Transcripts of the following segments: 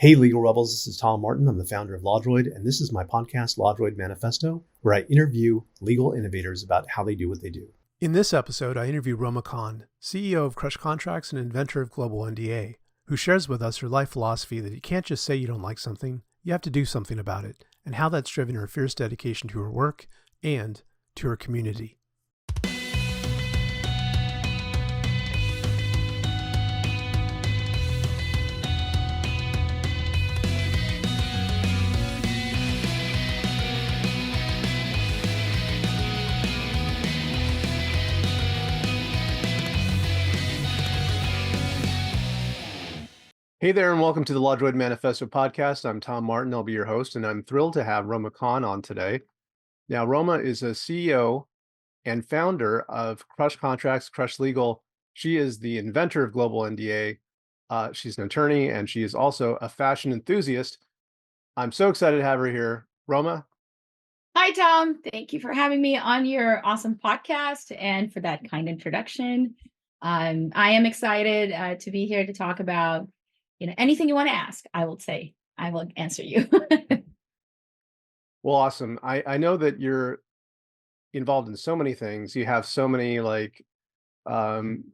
Hey, Legal Rebels, this is Tom Martin. I'm the founder of LawDroid, and this is my podcast, LawDroid Manifesto, where I interview legal innovators about how they do what they do. In this episode, I interview Roma Khan, CEO of Crush Contracts and inventor of Global NDA, who shares with us her life philosophy that you can't just say you don't like something, you have to do something about it, and how that's driven her fierce dedication to her work and to her community. Hey there, and welcome to the LawDroid Manifesto podcast. I'm Tom Martin. I'll be your host, and I'm thrilled to have Roma Khan on today. Now, Roma is a CEO and founder of Crush Contracts, Crush Legal. She is the inventor of Global NDA. She's an attorney, and she is also a fashion enthusiast. I'm so excited to have her here. Roma? Hi, Tom. Thank you for having me on your awesome podcast and for that kind introduction. I am excited to be here to talk about anything you want to ask. I will answer you. Well, awesome. I know that you're involved in so many things. You have so many um,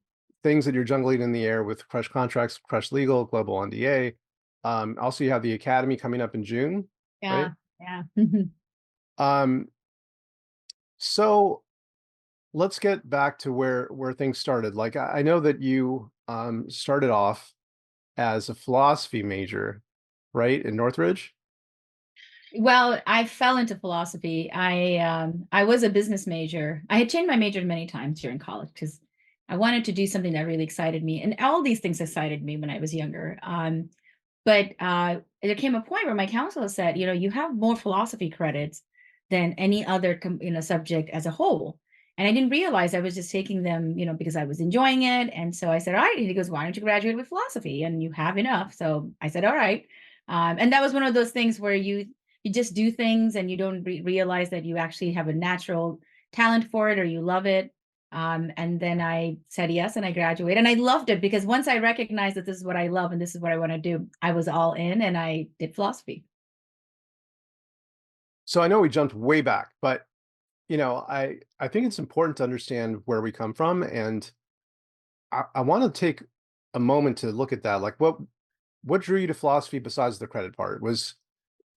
things that you're jungling in the air with Crush Contracts, Crush Legal, Global NDA. Also, you have the Academy coming up in June, right? Yeah. Um, so let's get back to where things started. Like I know that you started off as a philosophy major, right, in Northridge? Well, I fell into philosophy. I was a business major. I had changed my major many times during college because I wanted to do something that really excited me, and all these things excited me when I was younger. But there came a point where my counselor said, you have more philosophy credits than any other subject as a whole. And I didn't realize I was just taking them, because I was enjoying it. And so I said, all right. And he goes, why don't you graduate with philosophy? And you have enough. So I said, all right. And that was one of those things where you just do things and you don't realize that you actually have a natural talent for it or you love it. And then I said yes, and I graduated, and I loved it because once I recognized that this is what I love and this is what I want to do, I was all in and I did philosophy. So I know we jumped way back, but I think it's important to understand where we come from, and I want to take a moment to look at that. Like, what drew you to philosophy besides the credit part?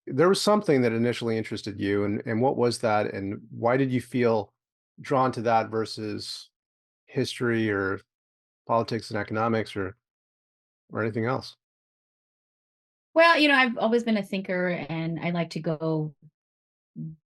There was something that initially interested you, and what was that, and why did you feel drawn to that versus history or politics and economics or anything else? Well, I've always been a thinker and I like to go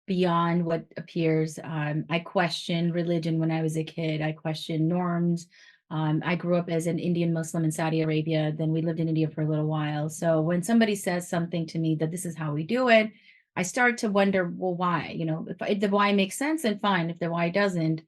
beyond what appears. I questioned religion when I was a kid. I questioned norms. I grew up as an Indian Muslim in Saudi Arabia. Then we lived in India for a little while. So when somebody says something to me that this is how we do it, I start to wonder, well, why? If the why makes sense, then fine. If the why doesn't,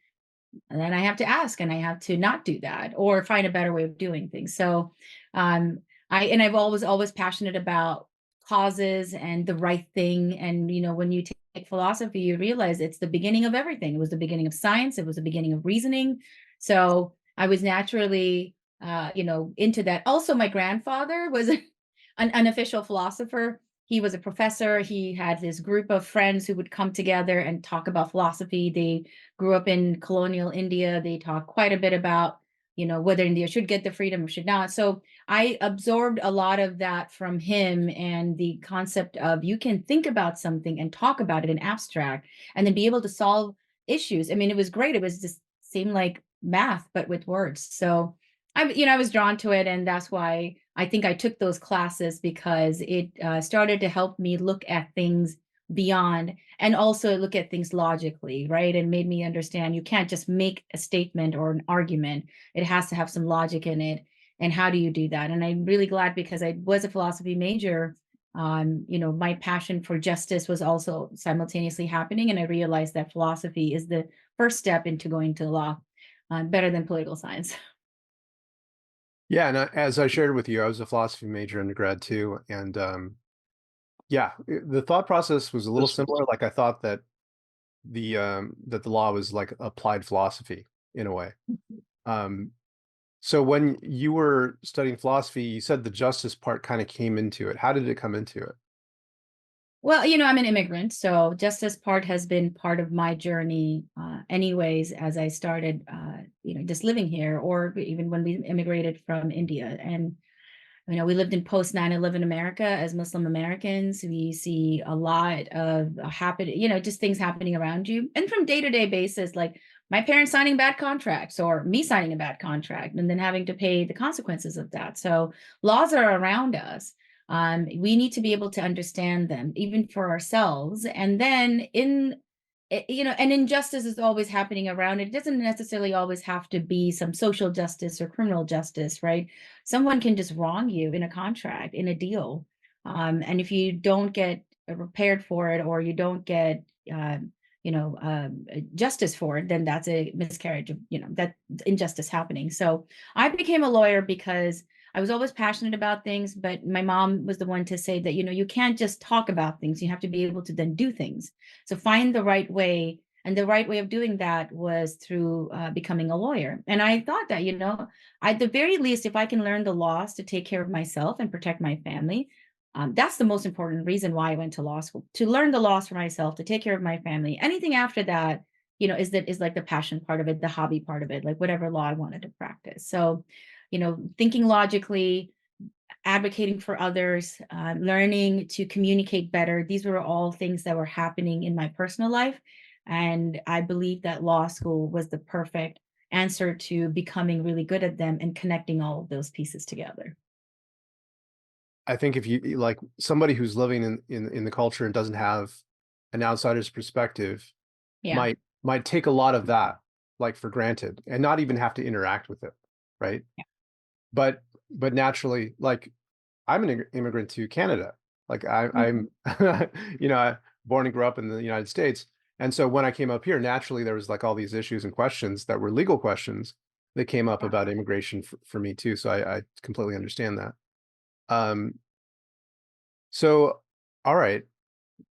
then I have to ask and I have to not do that or find a better way of doing things. So I've always passionate about causes and the right thing. And when you take philosophy, you realize it's the beginning of everything. It was the beginning of science, it was the beginning of reasoning. So I was naturally into that. Also, my grandfather was an unofficial philosopher. He was a professor. He had this group of friends who would come together and talk about philosophy. They grew up in colonial India. They talked quite a bit about, whether India should get the freedom or should not. So I absorbed a lot of that from him and the concept of you can think about something and talk about it in abstract and then be able to solve issues. I mean, it was great. It was just seemed like math, but with words. So I was drawn to it, and that's why I think I took those classes because it started to help me look at things beyond and also look at things logically, right? And made me understand you can't just make a statement or an argument. It has to have some logic in it. And how do you do that? And I'm really glad because I was a philosophy major. My passion for justice was also simultaneously happening. And I realized that philosophy is the first step into going to law, better than political science. Yeah, and as I shared with you, I was a philosophy major undergrad too, and yeah, the thought process was a little similar. Like I thought that the law was like applied philosophy in a way. Um, So when you were studying philosophy, you said the justice part kind of came into it. How did it come into it? Well, I'm an immigrant, so justice part has been part of my journey, anyways, as I started, just living here, or even when we immigrated from India. And we lived in post 9/11 America as Muslim Americans. We see a lot of just things happening around you. And from day-to-day basis, like my parents signing bad contracts or me signing a bad contract and then having to pay the consequences of that. So laws are around us. We need to be able to understand them, even for ourselves. And then and injustice is always happening around it. It doesn't necessarily always have to be some social justice or criminal justice, right? Someone can just wrong you in a contract, in a deal. And if you don't get prepared for it, or you don't get, justice for it, then that's a miscarriage of, that injustice happening. So I became a lawyer because I was always passionate about things, but my mom was the one to say that, you can't just talk about things. You have to be able to then do things. So find the right way. And the right way of doing that was through becoming a lawyer. And I thought that, at the very least, if I can learn the laws to take care of myself and protect my family, that's the most important reason why I went to law school, to learn the laws for myself, to take care of my family. Anything after that, is like the passion part of it, the hobby part of it, like whatever law I wanted to practice. So, thinking logically, advocating for others, learning to communicate better. These were all things that were happening in my personal life. And I believe that law school was the perfect answer to becoming really good at them and connecting all of those pieces together. I think if you like somebody who's living in the culture and doesn't have an outsider's perspective Yeah. might take a lot of that like for granted and not even have to interact with it, right? Yeah. But naturally, like I'm an immigrant to Canada. Like I'm, I born and grew up in the United States. And so when I came up here, naturally there was like all these issues and questions that were legal questions that came up Yeah. about immigration for me too. So I completely understand that. Um, so, all right,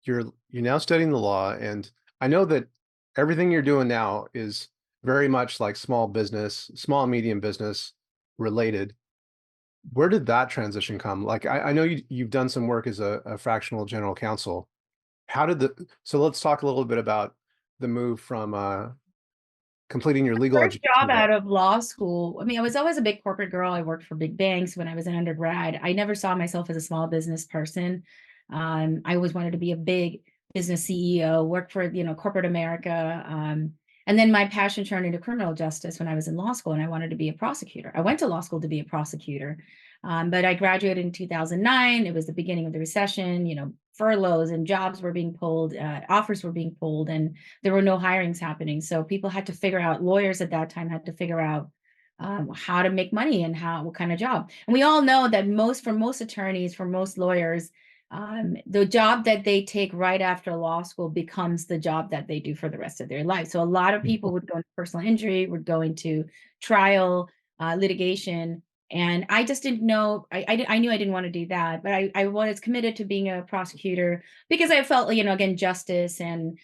you're now studying the law, and I know that everything you're doing now is very much like small business, small and medium business related. Where did that transition come? Like I know you've done some work as a fractional general counsel. How did so let's talk a little bit about the move from completing your legal First education job to that. out of law school. I mean, I was always a big corporate girl. I worked for big banks when I was an undergrad. I never saw myself as a small business person. I always wanted to be a big business CEO, work for, corporate America. And then my passion turned into criminal justice when I was in law school, and I wanted to be a prosecutor. I went to law school to be a prosecutor. But I graduated in 2009. It was the beginning of the recession, furloughs and jobs were being pulled, offers were being pulled, and there were no hirings happening. So people had to figure out, lawyers at that time had to figure out how to make money and what kind of job. And we all know that for most attorneys, for most lawyers, the job that they take right after law school becomes the job that they do for the rest of their life. So a lot of people would go into personal injury, would go into trial, litigation. And I just didn't know, I knew I didn't want to do that, but I was committed to being a prosecutor because I felt, again, justice and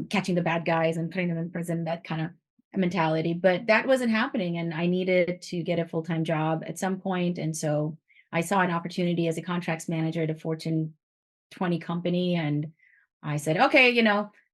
catching the bad guys and putting them in prison, that kind of mentality. But that wasn't happening. And I needed to get a full-time job at some point. And so I saw an opportunity as a contracts manager at a Fortune 20 company. And I said, okay,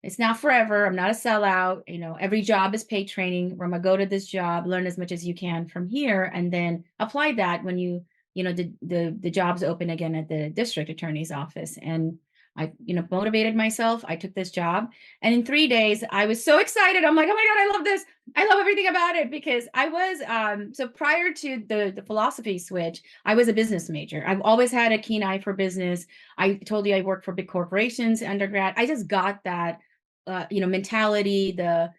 it's not forever. I'm not a sellout. Every job is paid training. Roma, go to this job, learn as much as you can from here, and then apply that when the jobs open again at the district attorney's office. And I, motivated myself. I took this job, and in 3 days, I was so excited. I'm like, oh my God, I love this. I love everything about it, because I was, so prior to the philosophy switch, I was a business major. I've always had a keen eye for business. I told you I worked for big corporations undergrad. I just got that, mentality, the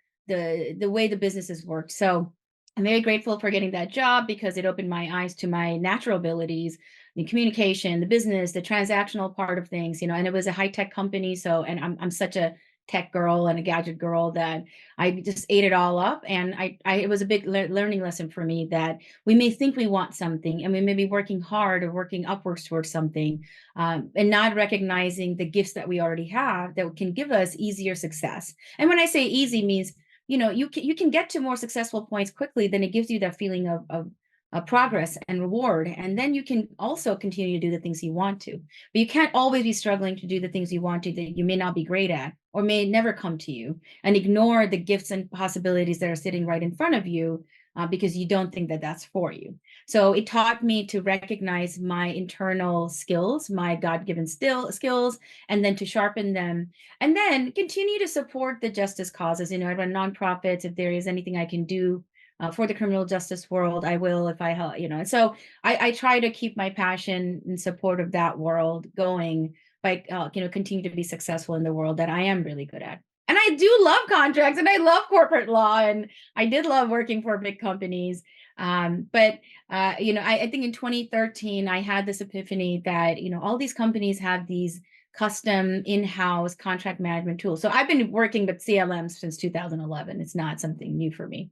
way the businesses worked. So I'm very grateful for getting that job, because it opened my eyes to my natural abilities, the communication, the business, the transactional part of things, and it was a high tech company. So, and I'm such a tech girl and a gadget girl that I just ate it all up. And it was a big learning lesson for me, that we may think we want something and we may be working hard or working upwards towards something, and not recognizing the gifts that we already have that can give us easier success. And when I say easy, means you can get to more successful points quickly, then it gives you that feeling of progress and reward. And then you can also continue to do the things you want to. But you can't always be struggling to do the things you want to that you may not be great at or may never come to you, and ignore the gifts and possibilities that are sitting right in front of you because you don't think that that's for you. So it taught me to recognize my internal skills, my God-given skills, and then to sharpen them, and then continue to support the justice causes. I run nonprofits. If there is anything I can do for the criminal justice world, I will, if I help, And so I try to keep my passion in support of that world going by, continue to be successful in the world that I am really good at. And I do love contracts and I love corporate law, and I did love working for big companies. But I think in 2013, I had this epiphany that, all these companies have these custom in-house contract management tools. So I've been working with CLMs since 2011. It's not something new for me.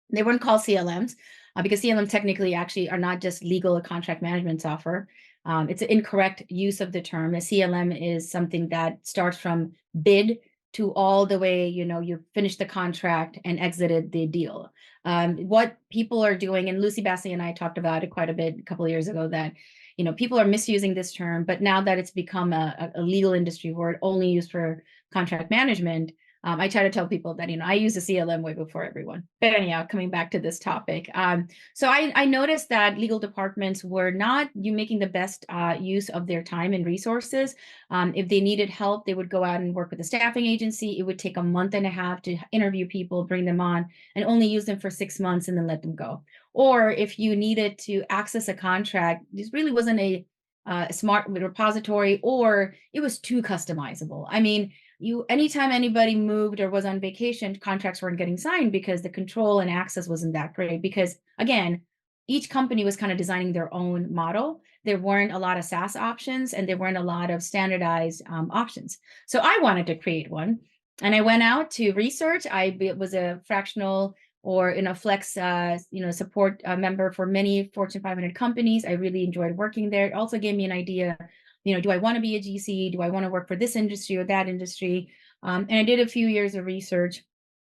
They weren't called CLMs because CLM technically actually are not just legal or contract management software. It's an incorrect use of the term. A CLM is something that starts from bid to all the way, you finished the contract and exited the deal. What people are doing, and Lucy Bassey and I talked about it quite a bit a couple of years ago, that people are misusing this term, but now that it's become a legal industry word only used for contract management, I try to tell people that, I use a CLM way before everyone. But anyhow, coming back to this topic. So I noticed that legal departments were not making the best use of their time and resources. If they needed help, they would go out and work with a staffing agency. It would take a month and a half to interview people, bring them on, and only use them for 6 months and then let them go. Or if you needed to access a contract, this really wasn't a smart repository, or it was too customizable. I mean, anytime anybody moved or was on vacation, contracts weren't getting signed because the control and access wasn't that great. Because again, each company was kind of designing their own model. There weren't a lot of SaaS options, and there weren't a lot of standardized options. So I wanted to create one, and I went out to research. I was a fractional or flex support member for many Fortune 500 companies. I really enjoyed working there. It also gave me an idea, do I want to be a GC? Do I want to work for this industry or that industry? And I did a few years of research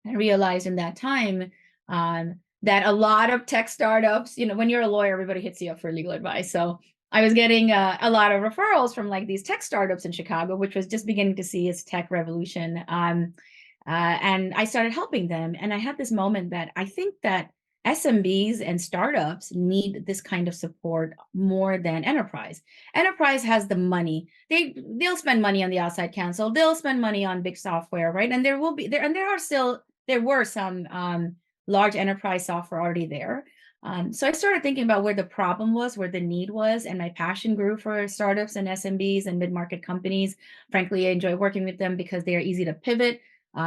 and realized in that time that a lot of tech startups, when you're a lawyer, everybody hits you up for legal advice. So I was getting a lot of referrals from like these tech startups in Chicago, which was just beginning to see its tech revolution. And I started helping them. And I had this moment that I think that SMBs and startups need this kind of support more than enterprise. Enterprise has the money. They'll spend money on the outside counsel. They'll spend money on big software, right? And there were some large enterprise software already there. So I started thinking about where the problem was, where the need was, and my passion grew for startups and SMBs and mid-market companies. Frankly, I enjoy working with them because they are easy to pivot.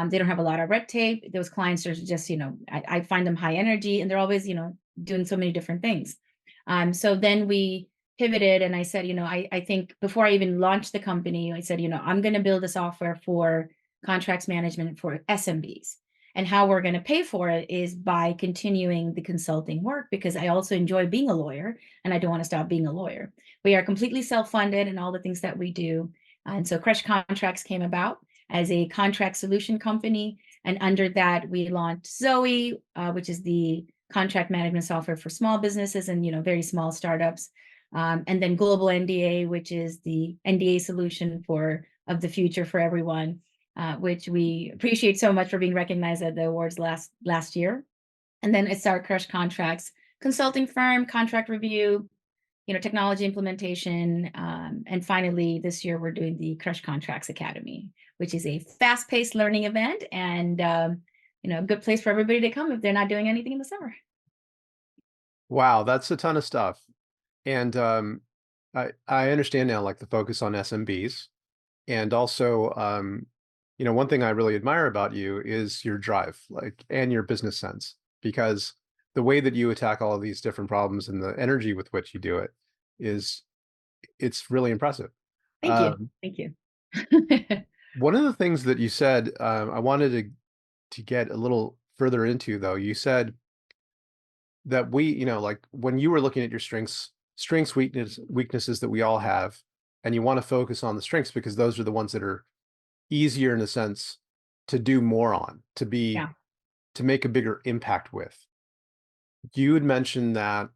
They don't have a lot of red tape. Those clients are just, I find them high energy, and they're always, doing so many different things. So then we pivoted, and I said, I think before I even launched the company, I said, I'm going to build a software for contracts management for SMBs. And how we're going to pay for it is by continuing the consulting work, because I also enjoy being a lawyer and I don't want to stop being a lawyer. We are completely self-funded in all the things that we do. And so Crush Contracts came about as a contract solution company. And under that, we launched Zoe, which is the contract management software for small businesses and, very small startups. And then Global NDA, which is the NDA solution of the future for everyone, which we appreciate so much for being recognized at the awards last year. And then it's our Crush Contracts consulting firm, contract review, technology implementation. And finally, this year, we're doing the Crush Contracts Academy, which is a fast-paced learning event and, a good place for everybody to come if they're not doing anything in the summer. Wow, that's a ton of stuff. And I understand now, like the focus on SMBs, and also, one thing I really admire about you is your drive, and your business sense, because the way that you attack all of these different problems and the energy with which you do it it's really impressive. Thank you. Thank you. One of the things that you said, I wanted to get a little further into, though. You said that when you were looking at your strengths, weaknesses that we all have, and you want to focus on the strengths because those are the ones that are easier in a sense to do more on, to make a bigger impact with. You had mentioned that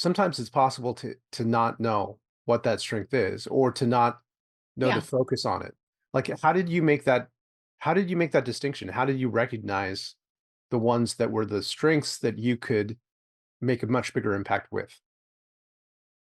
sometimes it's possible to not know what that strength is, or to not know to Yeah. focus on it. Like, how did you make that distinction? How did you recognize the ones that were the strengths that you could make a much bigger impact with?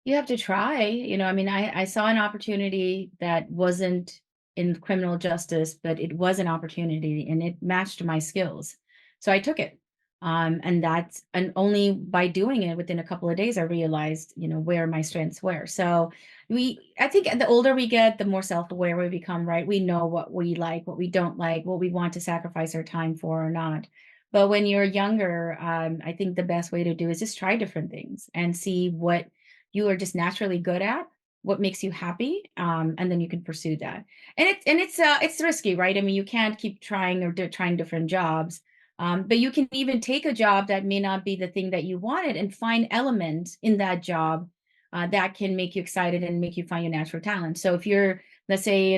You have to try, I mean, I saw an opportunity that wasn't in criminal justice, but it was an opportunity and it matched my skills. So I took it. And only by doing it within a couple of days, I realized, where my strengths were. So I think the older we get, the more self-aware we become, right? We know what we like, what we don't like, what we want to sacrifice our time for or not. But when you're younger, I think the best way to do is just try different things and see what you are just naturally good at, what makes you happy, and then you can pursue that. And it's risky, right? I mean, you can't keep trying or trying different jobs, but you can even take a job that may not be the thing that you wanted and find elements in that job that can make you excited and make you find your natural talent. So if you're, let's say,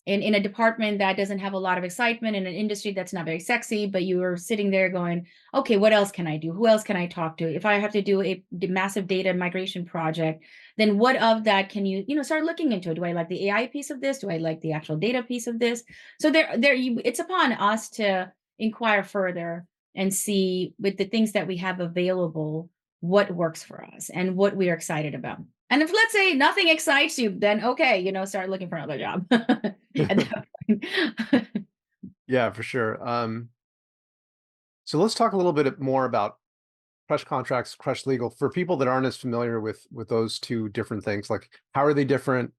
in a department that doesn't have a lot of excitement, in an industry that's not very sexy, but you are sitting there going, okay, what else can I do? Who else can I talk to? If I have to do a massive data migration project, then what of that can you start looking into? Do I like the AI piece of this? Do I like the actual data piece of this? So it's upon us to inquire further and see, with the things that we have available, what works for us and what we are excited about. And if, let's say, nothing excites you, then okay, start looking for another job at that point. Yeah, for sure. So let's talk a little bit more about crush contracts, crush legal, for people that aren't as familiar with those two different things. Like, how are they different?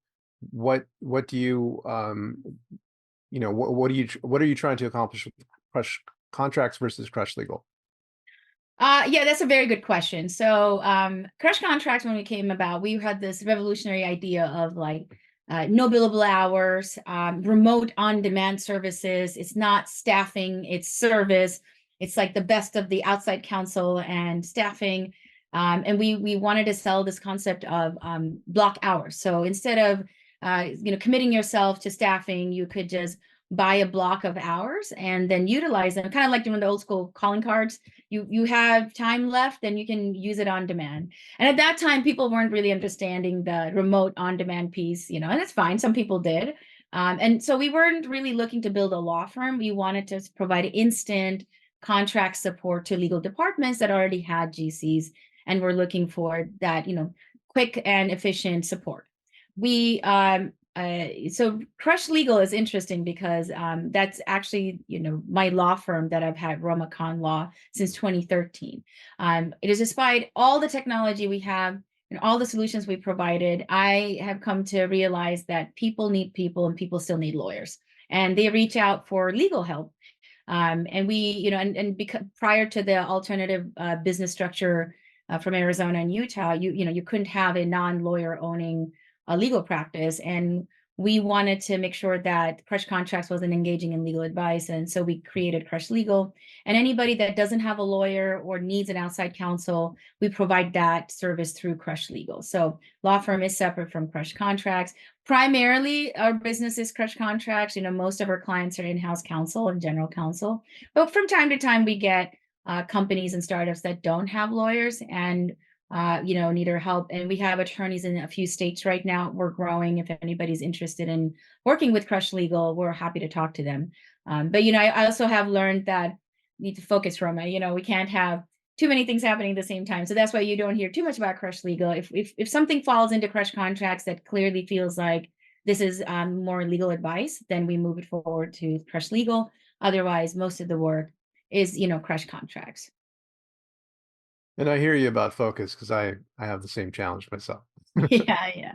What do you what are you trying to accomplish with crush contracts versus crush legal? Yeah, that's a very good question. So, crush contracts, when we came about, we had this revolutionary idea of like no billable hours, remote on-demand services. It's not staffing, it's service. It's like the best of the outside counsel and staffing. And we wanted to sell this concept of block hours. So instead of committing yourself to staffing, you could just buy a block of hours and then utilize them, kind of like doing the old school calling cards. You have time left, then you can use it on demand. And at that time, people weren't really understanding the remote on demand piece, and it's fine. Some people did. And so we weren't really looking to build a law firm. We wanted to provide instant contract support to legal departments that already had GCs and were looking for that, quick and efficient support. So Crush Legal is interesting because that's actually, my law firm that I've had, Roma Khan Law, since 2013. It is, despite all the technology we have and all the solutions we provided, I have come to realize that people need people and people still need lawyers. And they reach out for legal help. And we, and because prior to the alternative business structure from Arizona and Utah, you couldn't have a non-lawyer owning a legal practice. And we wanted to make sure that Crush Contracts wasn't engaging in legal advice. And so we created Crush Legal. And anybody that doesn't have a lawyer or needs an outside counsel, we provide that service through Crush Legal. So law firm is separate from Crush Contracts. Primarily, our business is Crush Contracts. Most of our clients are in-house counsel and general counsel. But from time to time, we get companies and startups that don't have lawyers and need our help. And we have attorneys in a few states right now. We're growing. If anybody's interested in working with Crush Legal, we're happy to talk to them. But I also have learned that you need to focus, Roma. We can't have too many things happening at the same time. So that's why you don't hear too much about Crush Legal. If something falls into Crush Contracts that clearly feels like this is more legal advice, then we move it forward to Crush Legal. Otherwise, most of the work is, Crush Contracts. And I hear you about focus, because I have the same challenge myself. Yeah.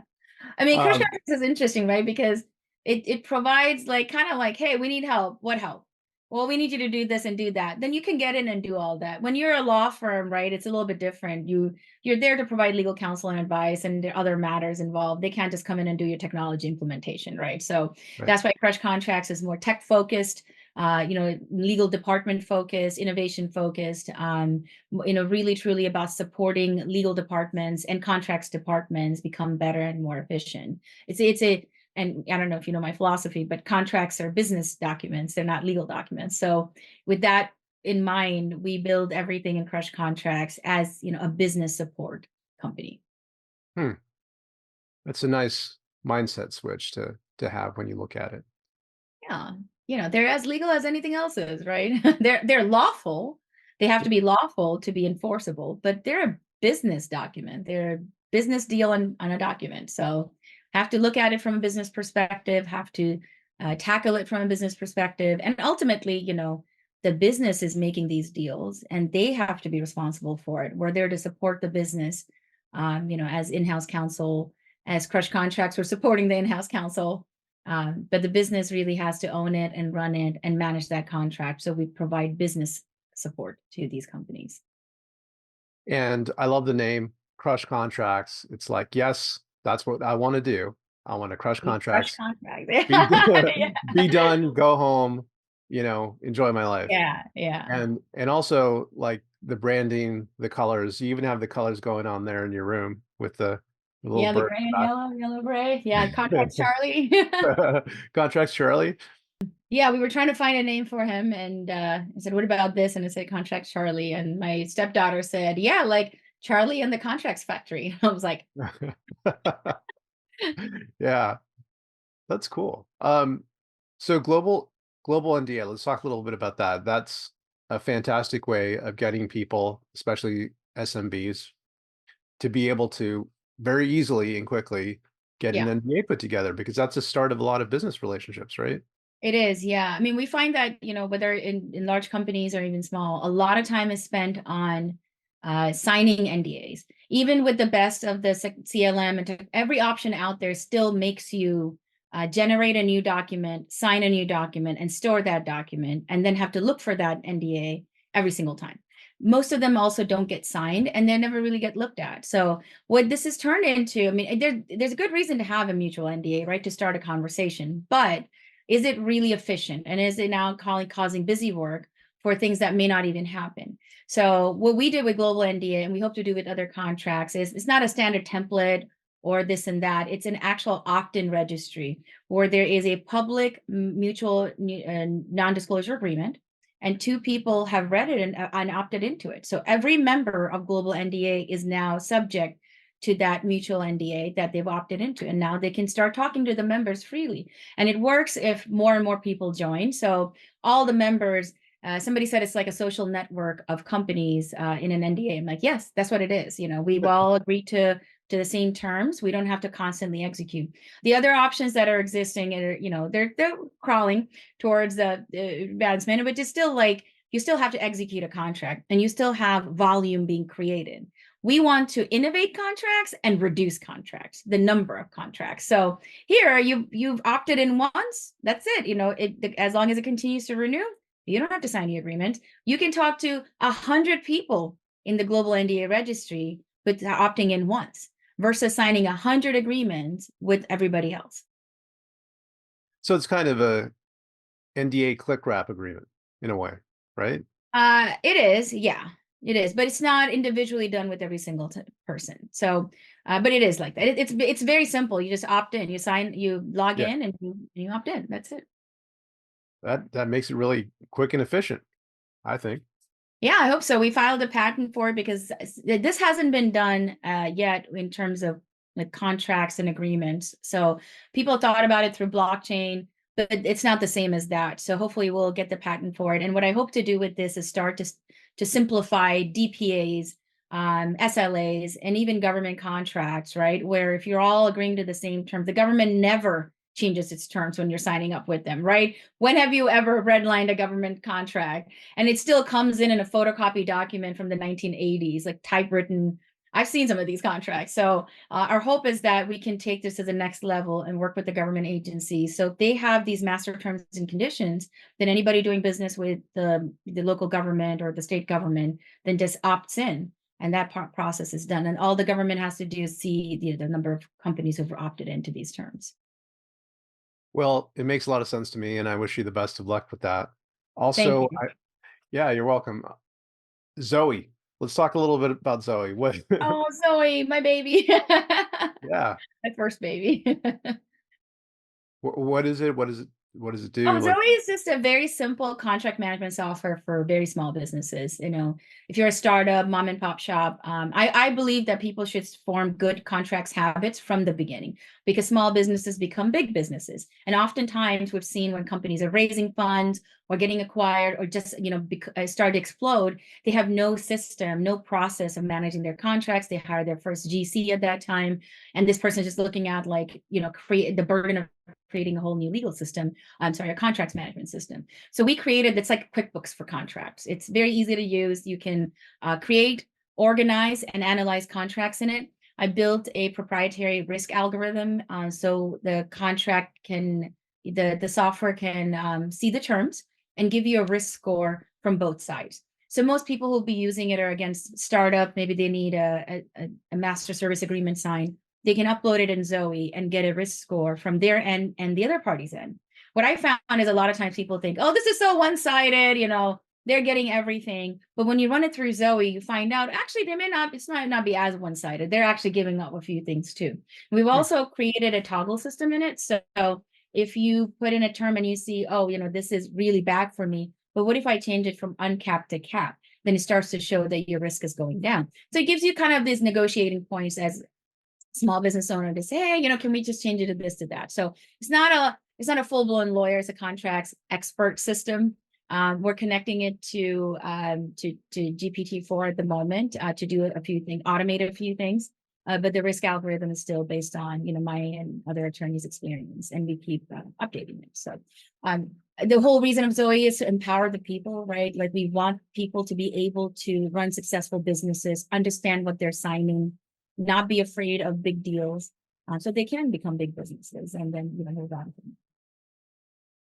I mean, Crush Um, Contracts is interesting, right? Because it provides like kind of like, hey, we need help. What help? Well, we need you to do this and do that. Then you can get in and do all that. When you're a law firm, right, it's a little bit different. You're there to provide legal counsel and advice, and there are other matters involved. They can't just come in and do your technology implementation, right? So right. that's why Crush Contracts is more tech focused, legal department focused, innovation focused, really truly about supporting legal departments and contracts departments become better and more efficient. And I don't know if you know my philosophy, but contracts are business documents. They're not legal documents. So with that in mind, we build everything in Crush Contracts as, a business support company. Hmm. That's a nice mindset switch to have when you look at it. Yeah. They're as legal as anything else is, right? They're lawful. They have to be lawful to be enforceable, but they're a business document. They're a business deal on a document. So have to look at it from a business perspective, have to tackle it from a business perspective. And ultimately, the business is making these deals and they have to be responsible for it. We're there to support the business, as in-house counsel, as Crush Contracts, we're supporting the in-house counsel. But the business really has to own it and run it and manage that contract. So we provide business support to these companies. And I love the name Crush Contracts. It's like, yes, that's what I want to do. I want to crush We crush contracts, contracts. be, be done, go home, enjoy my life. Yeah. And also like the branding, the colors, you even have the colors going on there in your room with the little Yeah, the bird gray in and yellow, gray. Yeah, Contracts Charlie. the back. Contracts Charlie. Yeah, we were trying to find a name for him, and I said, "What about this?" And I said, "Contracts Charlie." And my stepdaughter said, "Yeah, like Charlie and the Contracts Factory." I was like, Yeah, that's cool. So global NDA, let's talk a little bit about that. That's a fantastic way of getting people, especially SMBs, to be able to very easily and quickly get an "Yeah." NDA put together because that's the start of a lot of business relationships, right? It is, yeah. I mean, we find that, whether in large companies or even small, a lot of time is spent on signing NDAs. Even with the best of the CLM and every option out there still makes you generate a new document, sign a new document, and store that document, and then have to look for that NDA every single time. Most of them also don't get signed and they never really get looked at. So what this has turned into, I mean, there's a good reason to have a mutual NDA, right? To start a conversation, but is it really efficient? And is it now causing busy work for things that may not even happen? So what we did with Global NDA, and we hope to do with other contracts, is it's not a standard template or this and that. It's an actual opt-in registry where there is a public mutual non-disclosure agreement, and two people have read it and opted into it. So every member of Global NDA is now subject to that mutual NDA that they've opted into. And now they can start talking to the members freely. And it works if more and more people join. So all the members, somebody said it's like a social network of companies in an NDA. I'm like, yes, that's what it is. We've all agreed to the same terms. We don't have to constantly execute. The other options that are existing are, they're crawling towards the advancement, which is still like, you still have to execute a contract and you still have volume being created. We want to innovate contracts and reduce contracts, the number of contracts. So here you've opted in once, that's it. As long as it continues to renew, you don't have to sign the agreement. You can talk to 100 people in the Global NDA registry with opting in once versus signing 100 agreements with everybody else. So it's kind of a NDA click wrap agreement in a way, right? It is, yeah. It is, but it's not individually done with every single person. So, but it is like that. It's very simple. You just opt in, you sign, you log Yeah, in, and you opt in. That's it. that makes it really quick and efficient, I think. Yeah, I hope so. We filed a patent for it because this hasn't been done yet in terms of like contracts and agreements. So people thought about it through blockchain, but it's not the same as that. So hopefully we'll get the patent for it. And what I hope to do with this is start to simplify DPAs, SLAs, and even government contracts, right? Where if you're all agreeing to the same terms, the government never changes its terms when you're signing up with them, right? When have you ever redlined a government contract? And it still comes in a photocopy document from the 1980s, like typewritten. I've seen some of these contracts. So our hope is that we can take this to the next level and work with the government agencies. So if they have these master terms and conditions, then anybody doing business with the local government or the state government then just opts in. And that process is done. And all the government has to do is see the number of companies who've opted into these terms. Well, it makes a lot of sense to me, and I wish you the best of luck with that. Thank Also, you. yeah, you're welcome. Zoe, let's talk a little bit about Zoe. What? Oh, Zoe, my baby. Yeah. My first baby. What is it? What is it? What does it Oh, do? Zoe Like, is just a very simple contract management software for very small businesses. You know, if you're a startup, mom and pop shop, I believe that people should form good contracts habits from the beginning, because small businesses become big businesses. And oftentimes we've seen when companies are raising funds or getting acquired or just, start to explode, they have no system, no process of managing their contracts. They hire their first GC at that time. And this person is just looking at, like, create the burden of creating a whole new legal system. I'm sorry, a contracts management system. So we created, it's like QuickBooks for contracts. It's very easy to use. You can create, organize, and analyze contracts in it. I built a proprietary risk algorithm, so the software can see the terms and give you a risk score from both sides. So most people who will be using it are against startup. Maybe they need a master service agreement signed. They can upload it in Zoe and get a risk score from their end and the other party's end. What I found is a lot of times people think, oh, this is so one-sided, they're getting everything. But when you run it through Zoe, you find out actually it might not be as one-sided. They're actually giving up a few things too. We've also created a toggle system in it. So if you put in a term and you see, oh, this is really bad for me, but what if I change it from uncapped to cap? Then it starts to show that your risk is going down. So it gives you kind of these negotiating points as small business owner to say, hey, can we just change it to this, to that? So it's not a full-blown lawyer, it's a contracts expert system. We're connecting it to GPT-4 at the moment to do a few things, automate a few things. But the risk algorithm is still based on, my and other attorneys' experience, and we keep updating it. So the whole reason of Zoe is to empower the people, right? Like, we want people to be able to run successful businesses, understand what they're signing, not be afraid of big deals, so they can become big businesses and then move on.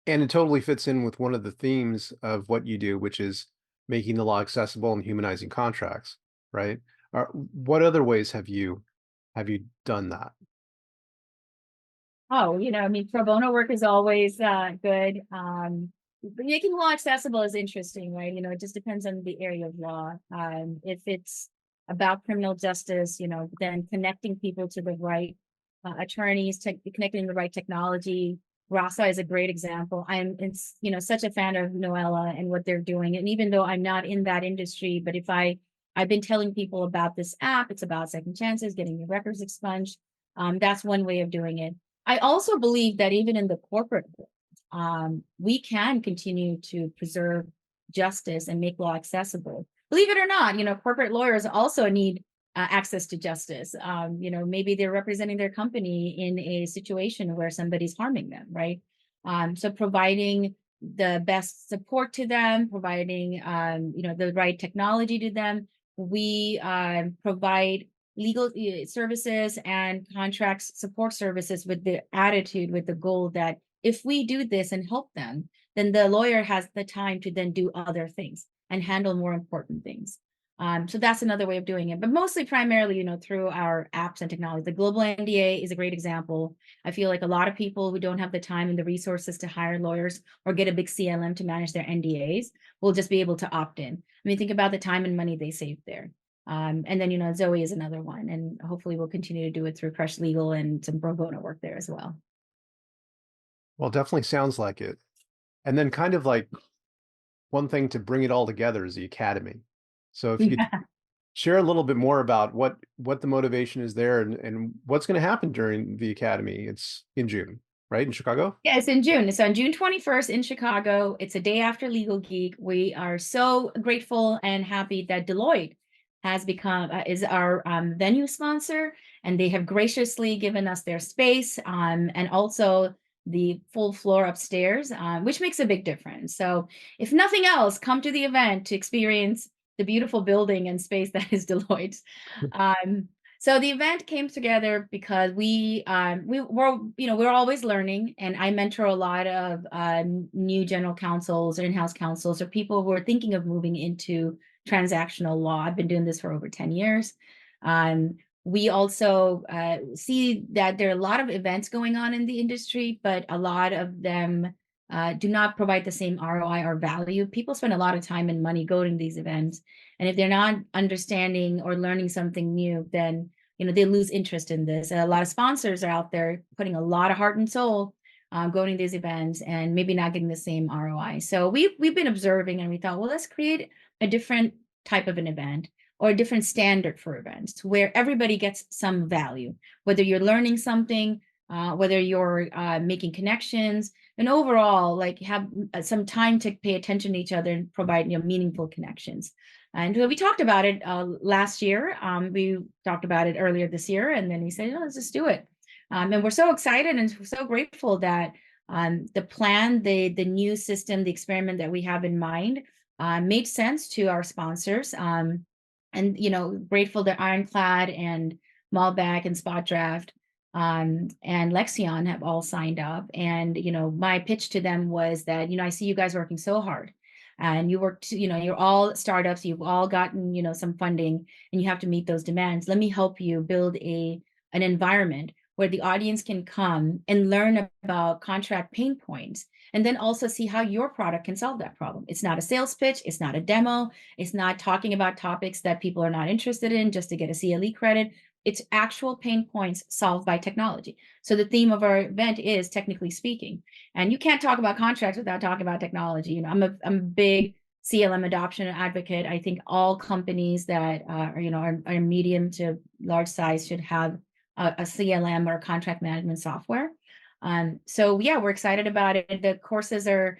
and it totally fits in with one of the themes of what you do, which is making the law accessible and humanizing contracts, right? What other ways have you done that? Oh, pro bono work is always good. Making law accessible is interesting, right? It just depends on the area of law. If it's about criminal justice, then connecting people to the right attorneys, connecting the right technology. Rasa is a great example. I'm, such a fan of Noella and what they're doing. And even though I'm not in that industry, but I've been telling people about this app. It's about second chances, getting your records expunged. That's one way of doing it. I also believe that even in the corporate world, we can continue to preserve justice and make law accessible. Believe it or not, corporate lawyers also need access to justice. Maybe they're representing their company in a situation where somebody's harming them, right? So providing the best support to them, providing the right technology to them. We provide legal services and contracts support services with the attitude, with the goal that if we do this and help them, then the lawyer has the time to then do other things and handle more important things. So that's another way of doing it, but mostly primarily, through our apps and technology. The Global NDA is a great example. I feel like a lot of people who don't have the time and the resources to hire lawyers or get a big CLM to manage their NDAs will just be able to opt in. I mean, think about the time and money they saved there. And then, Zoe is another one, and hopefully we'll continue to do it through Crush Legal and some pro bono work there as well. Well, definitely sounds like it. And then kind of like one thing to bring it all together is the academy. So if you could share a little bit more about what the motivation is there and what's going to happen during the academy. It's in June, right? In Chicago? Yeah, it's in June. It's on June 21st in Chicago. It's a day after Legal Geek. We are so grateful and happy that Deloitte has become is our venue sponsor, and they have graciously given us their space and also the full floor upstairs, which makes a big difference. So if nothing else, come to the event to experience the beautiful building and space that is Deloitte. So the event came together because we're always learning, and I mentor a lot of new general counsels or in-house counsels or people who are thinking of moving into transactional law. I've been doing this for over 10 years. We also see that there are a lot of events going on in the industry, but a lot of them do not provide the same ROI or value. People spend a lot of time and money going to these events, and if they're not understanding or learning something new, then they lose interest in this. And a lot of sponsors are out there putting a lot of heart and soul going to these events and maybe not getting the same ROI. So we've been observing, and we thought, well, let's create a different type of an event or a different standard for events where everybody gets some value, whether you're learning something, whether you're making connections, and overall, like, have some time to pay attention to each other and provide meaningful connections. And we talked about it last year. We talked about it earlier this year, and then we said, let's just do it. And we're so excited and so grateful that the plan, the new system, the experiment that we have in mind made sense to our sponsors. And grateful that Ironclad and Malbec and Spot Draft and Lexion have all signed up. And my pitch to them was that I see you guys working so hard, and you work you're all startups, you've all gotten some funding, and you have to meet those demands. Let me help you build an environment where the audience can come and learn about contract pain points, and then also see how your product can solve that problem. It's not a sales pitch, it's not a demo, it's not talking about topics that people are not interested in just to get a CLE credit. It's actual pain points solved by technology. So the theme of our event is technically speaking. And you can't talk about contracts without talking about technology. I'm a big CLM adoption advocate. I think all companies that are medium to large size should have a CLM or contract management software. So yeah, we're excited about it. The courses are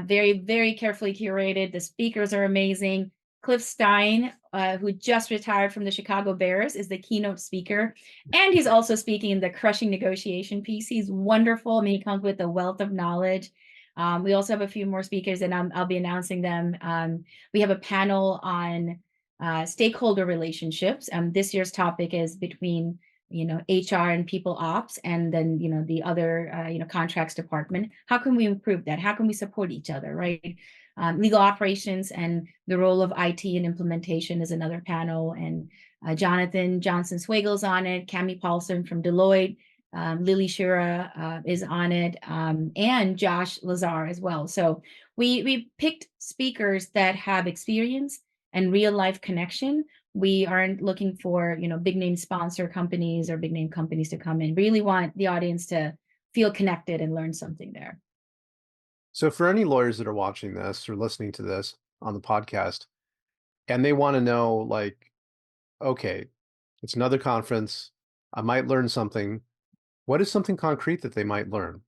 very, very carefully curated. The speakers are amazing. Cliff Stein, who just retired from the Chicago Bears, is the keynote speaker. And he's also speaking in the crushing negotiation piece. He's wonderful. I mean, he comes with a wealth of knowledge. We also have a few more speakers, and I'll be announcing them. We have a panel on stakeholder relationships. This year's topic is between HR and people ops, and then the other contracts department. How can we improve that? How can we support each other, right? Legal operations and the role of IT and implementation is another panel, and Jonathan Johnson Swagle's on it, Cami Paulson from Deloitte, Lily Shura is on it, and Josh Lazar as well. So we picked speakers that have experience and real life connection. We aren't looking for big name sponsor companies or big name companies to come in. Really want the audience to feel connected and learn something there. So for any lawyers that are watching this or listening to this on the podcast, and they want to know, like, okay, it's another conference, I might learn something. What is something concrete that they might learn?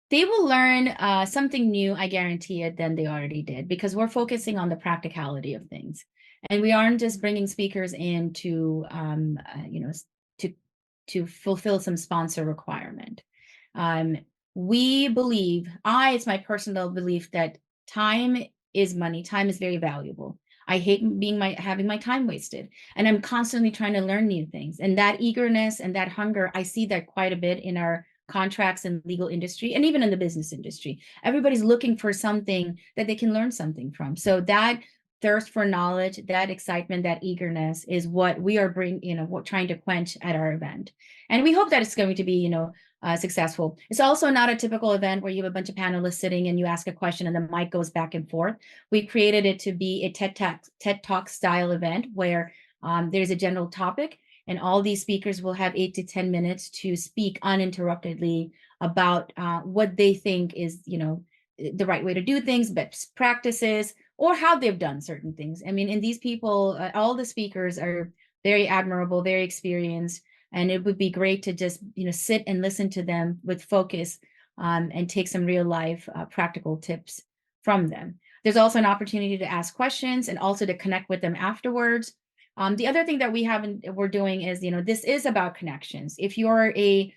They will learn something new, I guarantee it, than they already did, because we're focusing on the practicality of things. And we aren't just bringing speakers in to fulfill some sponsor requirement. We believe, it's my personal belief that time is money. Time is very valuable. I hate having my time wasted, and I'm constantly trying to learn new things. And that eagerness and that hunger, I see that quite a bit in our contracts and legal industry, and even in the business industry. Everybody's looking for something that they can learn something from. So that thirst for knowledge, that excitement, that eagerness is what we are trying to quench at our event. And we hope that it's going to be, successful. It's also not a typical event where you have a bunch of panelists sitting and you ask a question and the mic goes back and forth. We created it to be a TED Talk style event where there's a general topic, and all these speakers will have 8 to 10 minutes to speak uninterruptedly about what they think is, the right way to do things, best practices, or how they've done certain things. I mean, and these people, all the speakers are very admirable, very experienced, and it would be great to just, sit and listen to them with focus and take some real life practical tips from them. There's also an opportunity to ask questions and also to connect with them afterwards. The other thing that we're doing is, this is about connections. If you're a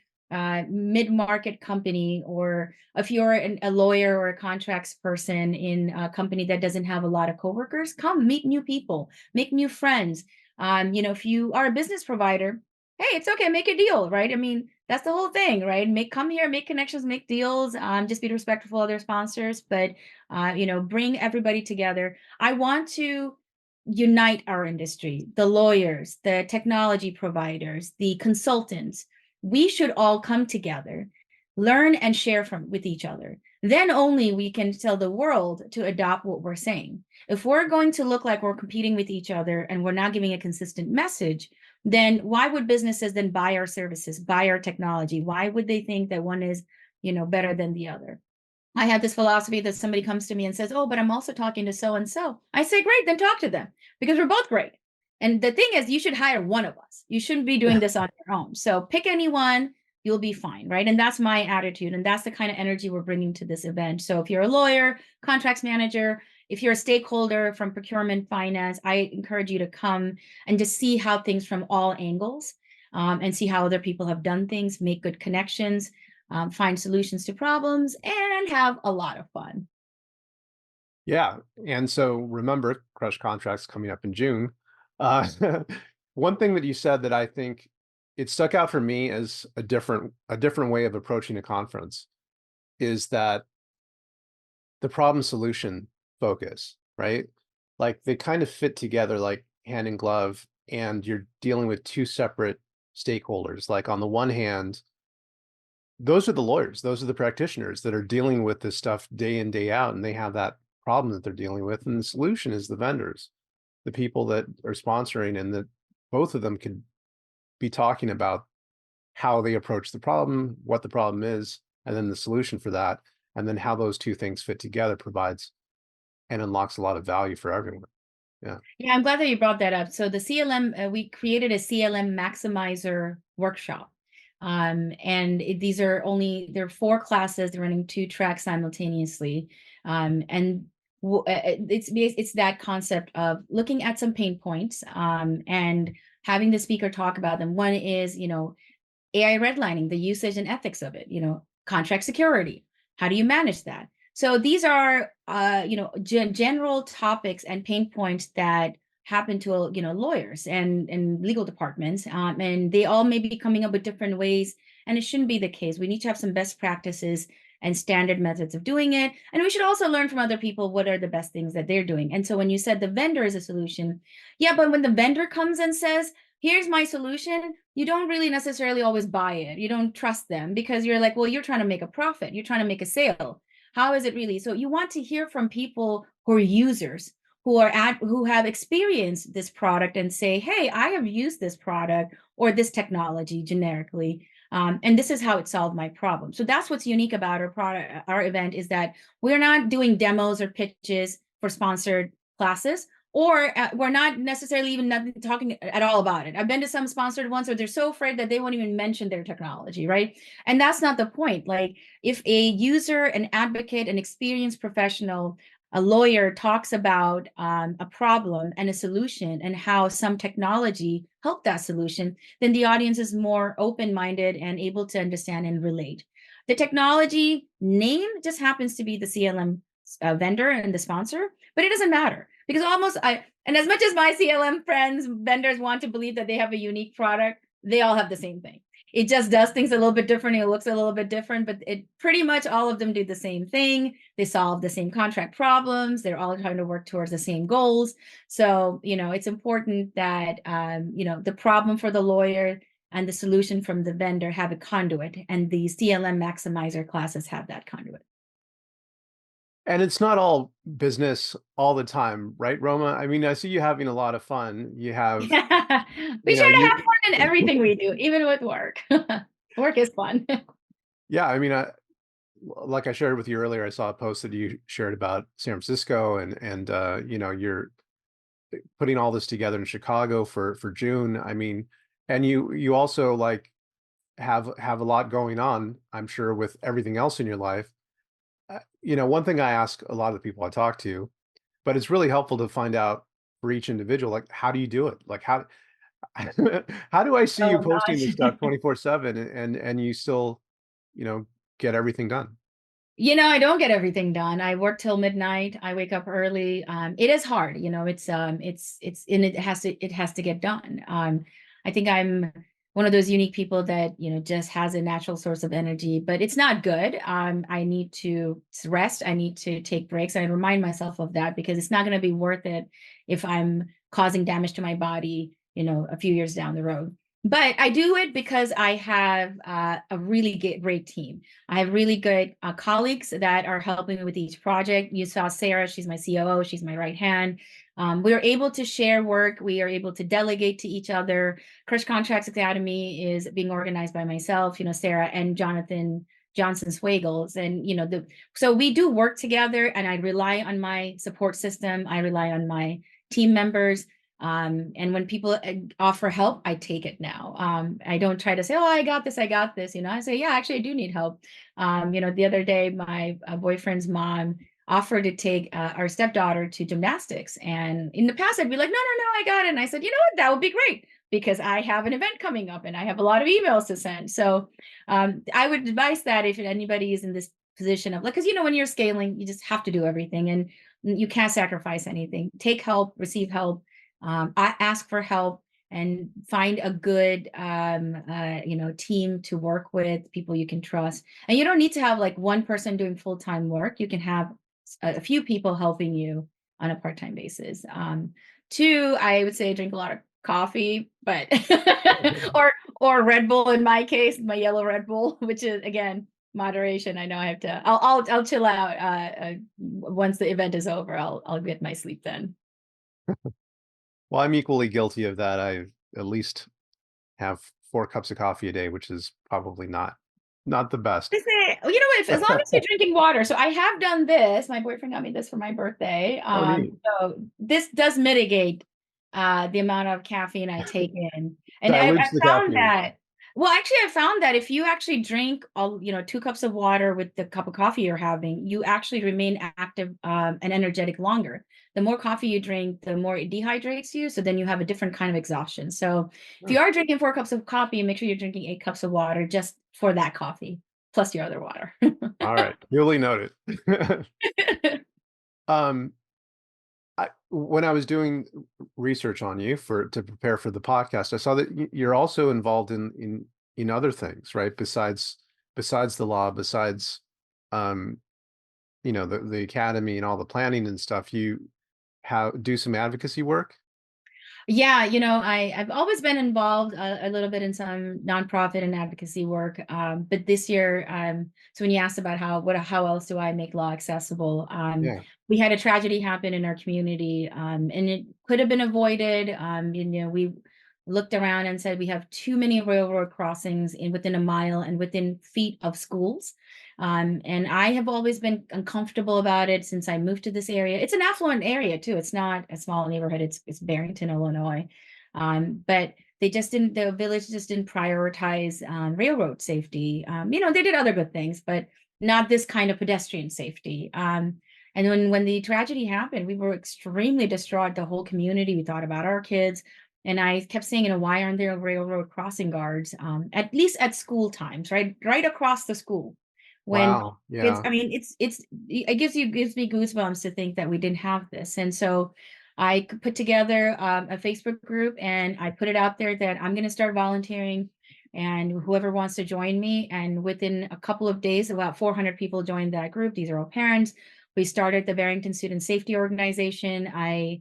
mid-market company, or if you're a lawyer or a contracts person in a company that doesn't have a lot of coworkers, come meet new people, make new friends. If you are a business provider, hey, it's okay, make a deal, right? I mean, that's the whole thing, right? Come here, make connections, make deals, just be respectful of their sponsors, but bring everybody together. I want to unite our industry, the lawyers, the technology providers, the consultants. We should all come together, learn and share with each other. Then only we can tell the world to adopt what we're saying. If we're going to look like we're competing with each other and we're not giving a consistent message, then why would businesses then buy our services, buy our technology? Why would they think that one is, better than the other? I have this philosophy that somebody comes to me and says, oh, but I'm also talking to so-and-so. I say, great, then talk to them, because we're both great. And the thing is, you should hire one of us. You shouldn't be doing this on your own. So pick anyone, you'll be fine, right? And that's my attitude. And that's the kind of energy we're bringing to this event. So if you're a lawyer, contracts manager, if you're a stakeholder from procurement, finance, I encourage you to come and just see how things from all angles, and see how other people have done things, make good connections, find solutions to problems, and have a lot of fun. Yeah. And so remember, Crush Contracts coming up in June. Uh, one thing that you said that I think it stuck out for me as a different way of approaching a conference is that the problem solution focus, right? Like they kind of fit together like hand in glove, and you're dealing with two separate stakeholders. Like on the one hand, those are the lawyers, those are the practitioners that are dealing with this stuff day in, day out, and they have that problem that they're dealing with. And the solution is the vendors, the people that are sponsoring, and that both of them could be talking about how they approach the problem, what the problem is, and then the solution for that. And then how those two things fit together provides and unlocks a lot of value for everyone. Yeah. Yeah, I'm glad that you brought that up. So the CLM, we created a CLM maximizer workshop. These are there are 4 classes. They're running 2 tracks simultaneously. It's that concept of looking at some pain points, and having the speaker talk about them. One is, AI redlining, the usage and ethics of it, contract security. How do you manage that? So these are, general topics and pain points that happen to, lawyers and legal departments. And they all may be coming up with different ways, and it shouldn't be the case. We need to have some best practices and standard methods of doing it. And we should also learn from other people what are the best things that they're doing. And so when you said the vendor is a solution, yeah, but when the vendor comes and says, here's my solution, you don't really necessarily always buy it. You don't trust them, because you're like, well, you're trying to make a profit. You're trying to make a sale. How is it really? So you want to hear from people who are users, who have experienced this product and say, hey, I have used this product or this technology generically, and this is how it solved my problem. So that's what's unique about our event, is that we're not doing demos or pitches for sponsored classes, or we're not necessarily even talking at all about it. I've been to some sponsored ones where they're so afraid that they won't even mention their technology, right? And that's not the point. Like, if a user, an advocate, an experienced professional, a lawyer talks about a problem and a solution and how some technology helped that solution, then the audience is more open-minded and able to understand and relate. The technology name just happens to be the CLM vendor and the sponsor, but it doesn't matter, because and as much as my CLM friends, vendors want to believe that they have a unique product, they all have the same thing. It just does things a little bit differently. It looks a little bit different, but it pretty much all of them do the same thing. They solve the same contract problems. They're all trying to work towards the same goals. So, it's important that, the problem for the lawyer and the solution from the vendor have a conduit, and the CLM maximizer classes have that conduit. And it's not all business all the time, right, Roma? I mean, I see you having a lot of fun. You have, We you know, try to you, have fun in everything we do, even with work. Work is fun. yeah, I mean, like I shared with you earlier, I saw a post that you shared about San Francisco, and you're putting all this together in Chicago for June. I mean, and you also like have a lot going on, I'm sure, with everything else in your life. One thing I ask a lot of the people I talk to, but it's really helpful to find out for each individual, like, how do you do it? Like, how how do I see you Oh posting this gosh. stuff 24/7 and you still, get everything done? I don't get everything done. I work till midnight. I wake up early. It is hard, and it has to get done. I think I'm one of those unique people that, just has a natural source of energy, but it's not good. I need to rest. I need to take breaks. I remind myself of that, because it's not going to be worth it if I'm causing damage to my body, a few years down the road. But I do it because I have a really great team. I have really good colleagues that are helping me with each project. You saw Sarah, she's my COO, she's my right hand. We are able to share work. We are able to delegate to each other. Crush Contracts Academy is being organized by myself, Sarah and Jonathan Johnson Swagels. And, so we do work together, and I rely on my support system. I rely on my team members. And when people offer help, I take it now. I don't try to say, oh, I got this. I say, yeah, actually, I do need help. The other day, my boyfriend's mom offered to take our stepdaughter to gymnastics. And in the past, I'd be like, no, no, no, I got it. And I said, you know what, that would be great, because I have an event coming up and I have a lot of emails to send. So I would advise that if anybody is in this position of, like, because, when you're scaling, you just have to do everything and you can't sacrifice anything. Take help, receive help. I ask for help and find a good team to work with, people you can trust. And you don't need to have like one person doing full-time work. You can have a few people helping you on a part-time basis. Two, I would say drink a lot of coffee, but or Red Bull in my case, my yellow Red Bull, which is, again, moderation. I know I have to. I'll chill out once the event is over. I'll get my sleep then. Well, I'm equally guilty of that. I at least have 4 cups of coffee a day, which is probably not the best. I say, you know what? As long as you're drinking water. So I have done this. My boyfriend got me this for my birthday. Oh, neat. So this does mitigate the amount of caffeine I take in, and Dilutes I the found caffeine. that. Well, actually, I found that if you actually drink 2 cups of water with the cup of coffee you're having, you actually remain active and energetic longer. The more coffee you drink, the more it dehydrates you. So then you have a different kind of exhaustion. So if you are drinking 4 cups of coffee, make sure you're drinking 8 cups of water just for that coffee, plus your other water. All right, duly noted. When I was doing research on you to prepare for the podcast, I saw that you're also involved in other things, right? Besides the law, besides the academy and all the planning and stuff, you do some advocacy work. Yeah, I've always been involved a little bit in some nonprofit and advocacy work. But this year, so when you asked about how else do I make law accessible, Yeah. we had a tragedy happen in our community, and it could have been avoided. We looked around and said we have too many railroad crossings within a mile and within feet of schools. And I have always been uncomfortable about it since I moved to this area. It's an affluent area too. It's not a small neighborhood. It's Barrington, Illinois. But the village just didn't prioritize railroad safety. They did other good things, but not this kind of pedestrian safety. And when the tragedy happened, we were extremely distraught, the whole community. We thought about our kids. And I kept saying, why aren't there railroad crossing guards, at least at school times, right across the school? When Wow. it's, Yeah. I mean, it gives me goosebumps to think that we didn't have this. And so I put together a Facebook group, and I put it out there that I'm going to start volunteering, and whoever wants to join me. And within a couple of days, about 400 people joined that group. These are all parents. We started the Barrington Student Safety Organization. I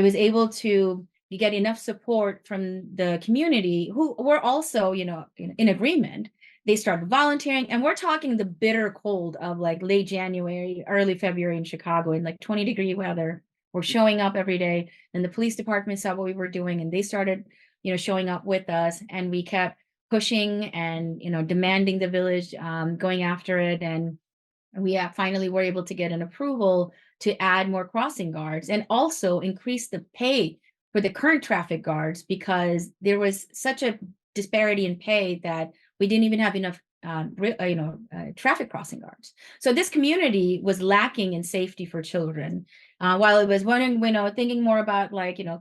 was able to get enough support from the community, who were also, in agreement. They started volunteering, and we're talking the bitter cold of like late January, early February in Chicago in like 20-degree weather. We're showing up every day, and the police department saw what we were doing, and they started, showing up with us, and we kept pushing and, demanding the village, going after it. And we finally were able to get an approval to add more crossing guards and also increase the pay for the current traffic guards, because there was such a disparity in pay that we didn't even have enough traffic crossing guards. So this community was lacking in safety for children, while it was thinking more about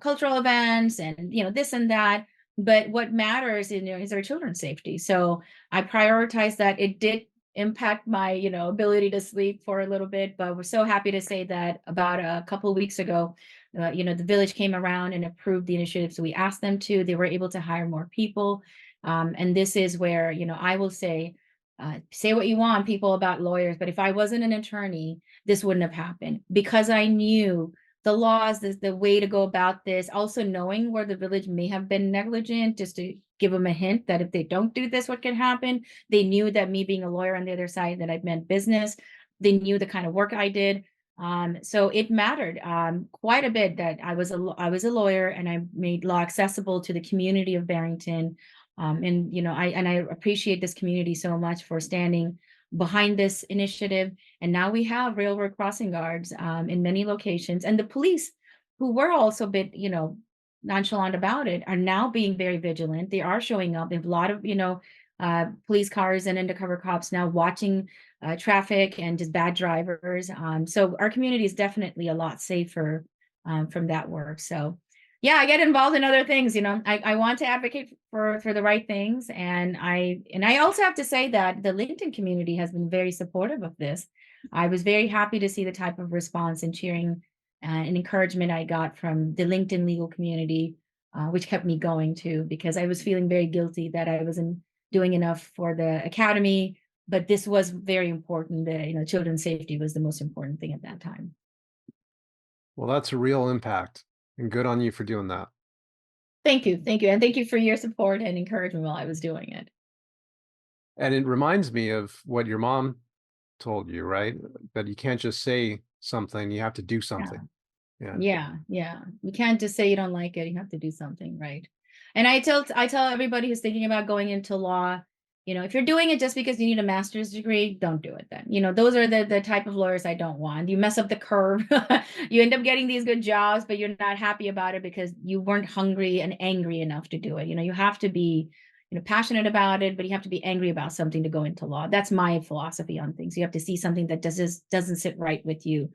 cultural events and this and that. But what matters is our children's safety. So I prioritized that. It did impact my ability to sleep for a little bit, but we're so happy to say that about a couple of weeks ago, the village came around and approved the initiative. So we asked them to. They were able to hire more people. And this is where, I will say what you want, people, about lawyers, but if I wasn't an attorney, this wouldn't have happened, because I knew the laws, the way to go about this, also knowing where the village may have been negligent, just to give them a hint that if they don't do this, what can happen. They knew that me being a lawyer on the other side, that I meant business. They knew the kind of work I did. So it mattered quite a bit that I was a lawyer, and I made law accessible to the community of Barrington. And I appreciate this community so much for standing behind this initiative. And now we have railroad crossing guards in many locations, and the police, who were also a bit, nonchalant about it, are now being very vigilant. They are showing up. They have a lot of, police cars and undercover cops now watching traffic and just bad drivers. So our community is definitely a lot safer from that work. So yeah, I get involved in other things. I want to advocate for the right things. And I also have to say that the LinkedIn community has been very supportive of this. I was very happy to see the type of response and cheering and encouragement I got from the LinkedIn legal community, which kept me going too, because I was feeling very guilty that I wasn't doing enough for the academy. But this was very important. That children's safety was the most important thing at that time. Well, that's a real impact, and good on you for doing that. Thank you, and thank you for your support and encouragement while I was doing it. And it reminds me of what your mom told you, right? That you can't just say something, you have to do something. Yeah. You can't just say you don't like it. You have to do something, right? And I tell everybody who's thinking about going into law, if you're doing it just because you need a master's degree, don't do it then. Those are the type of lawyers I don't want. You mess up the curve. You end up getting these good jobs, but you're not happy about it because you weren't hungry and angry enough to do it. You have to be passionate about it, but you have to be angry about something to go into law. That's my philosophy on things. You have to see something that doesn't sit right with you.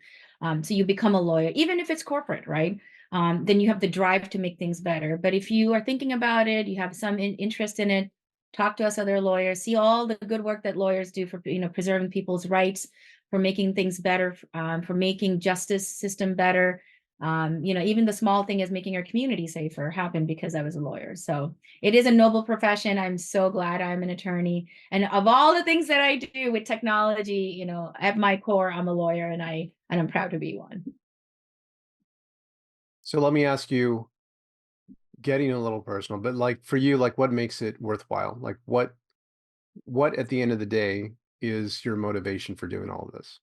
So you become a lawyer, even if it's corporate, right? Then you have the drive to make things better. But if you are thinking about it, you have some interest in it, talk to us other lawyers, see all the good work that lawyers do for preserving people's rights, for making things better, for making justice system better. Even the small thing is making our community safer happened because I was a lawyer. So it is a noble profession. I'm so glad I'm an attorney. And of all the things that I do with technology, at my core, I'm a lawyer, and I'm proud to be one. So let me ask you, getting a little personal, but like for you, like what makes it worthwhile? Like what at the end of the day is your motivation for doing all of this?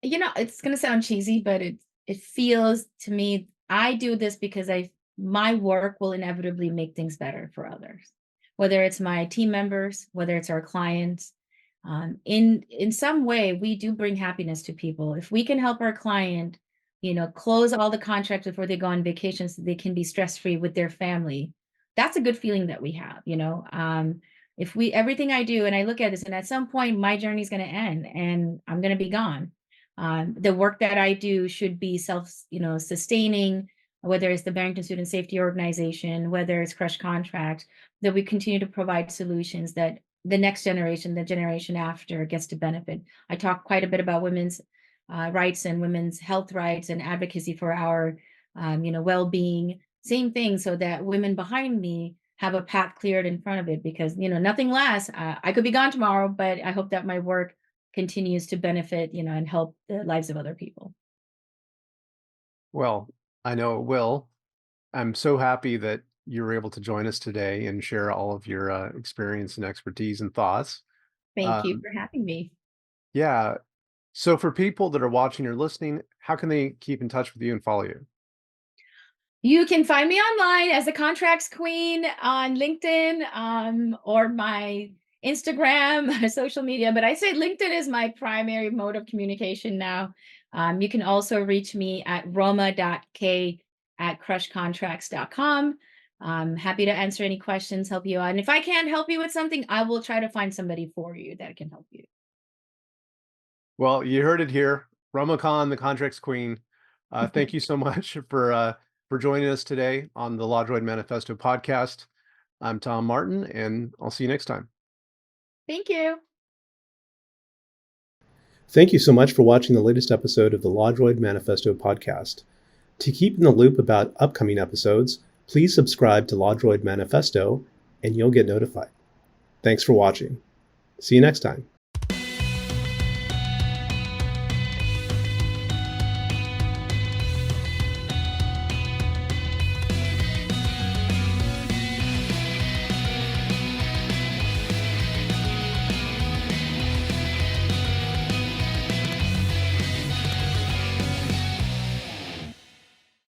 It's going to sound cheesy, but it feels to me, I do this because my work will inevitably make things better for others, whether it's my team members, whether it's our clients. In some way, we do bring happiness to people. If we can help our client, close all the contracts before they go on vacation so they can be stress-free with their family, that's a good feeling that we have. If everything I do, and I look at this, and at some point my journey is going to end and I'm going to be gone. The work that I do should be sustaining, whether it's the Barrington Student Safety Organization, whether it's Crush Contract, that we continue to provide solutions that the next generation, the generation after, gets to benefit. I talk quite a bit about women's rights and women's health rights and advocacy for our, well-being. Same thing, so that women behind me have a path cleared in front of it, because nothing lasts. I could be gone tomorrow, but I hope that my work continues to benefit, and help the lives of other people. Well, I know it will. I'm so happy that you were able to join us today and share all of your experience and expertise and thoughts. Thank you Um, for having me. yeah. So for people that are watching or listening, how can they keep in touch with you and follow you? You can find me online as the Contracts Queen on LinkedIn, or my Instagram or social media. But I say LinkedIn is my primary mode of communication now. You can also reach me at roma.k@crushcontracts.com. I'm happy to answer any questions, help you out. And if I can't help you with something, I will try to find somebody for you that can help you. Well, you heard it here. Roma Khan, the Contracts Queen. Thank you so much for joining us today on the LawDroid Manifesto podcast. I'm Tom Martin, and I'll see you next time. Thank you. Thank you so much for watching the latest episode of the LawDroid Manifesto podcast. To keep in the loop about upcoming episodes, please subscribe to LawDroid Manifesto and you'll get notified. Thanks for watching. See you next time.